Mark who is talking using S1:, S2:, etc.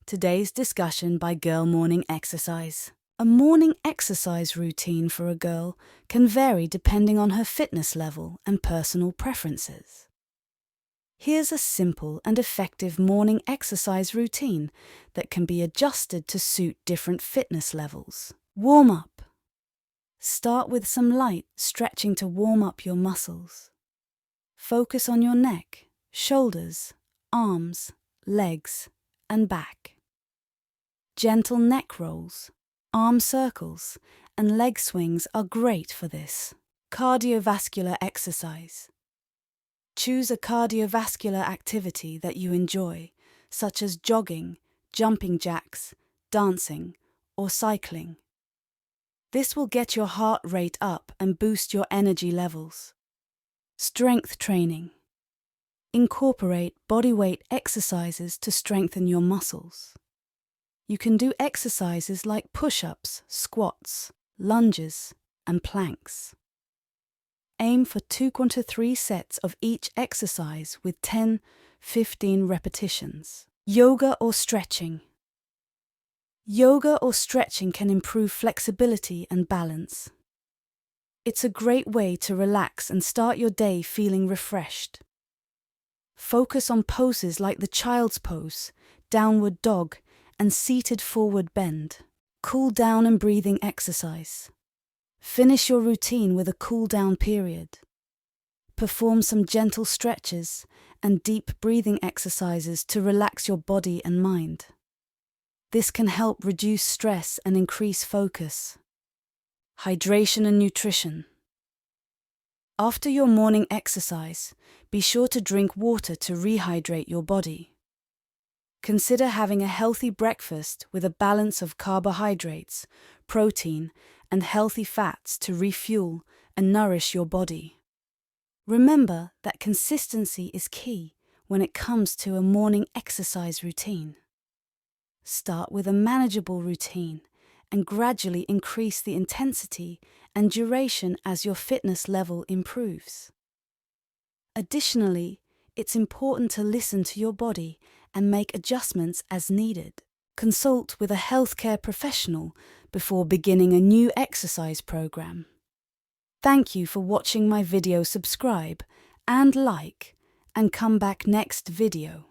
S1: Today's discussion by Girl Morning Exercise. A morning exercise routine for a girl can vary depending on her fitness level and personal preferences. Here's a simple and effective morning exercise routine that can be adjusted to suit different fitness levels. Warm up. Start with some light stretching to warm up your muscles. Focus on your neck, shoulders, arms, legs, and back. Gentle neck rolls, arm circles, and leg swings are great for this. Cardiovascular exercise. Choose a cardiovascular activity that you enjoy, such as jogging, jumping jacks, dancing, or cycling. This will get your heart rate up and boost your energy levels. Strength training. Incorporate bodyweight exercises to strengthen your muscles. You can do exercises like push-ups, squats, lunges, and planks. Aim for 2 to 3 sets of each exercise with 10-15 repetitions. Yoga or stretching. Yoga or stretching can improve flexibility and balance. It's a great way to relax and start your day feeling refreshed. Focus on poses like the child's pose, downward dog, and seated forward bend. Cool down and breathing exercise. Finish your routine with a cool down period. Perform some gentle stretches and deep breathing exercises to relax your body and mind. This can help reduce stress and increase focus. Hydration and nutrition. After your morning exercise, be sure to drink water to rehydrate your body. Consider having a healthy breakfast with a balance of carbohydrates, protein, and healthy fats to refuel and nourish your body. Remember that consistency is key when it comes to a morning exercise routine. Start with a manageable routine and gradually increase the intensity and duration as your fitness level improves. Additionally, it's important to listen to your body and make adjustments as needed. Consult with a healthcare professional before beginning a new exercise program. Thank you for watching my video. Subscribe and like, and come back next video.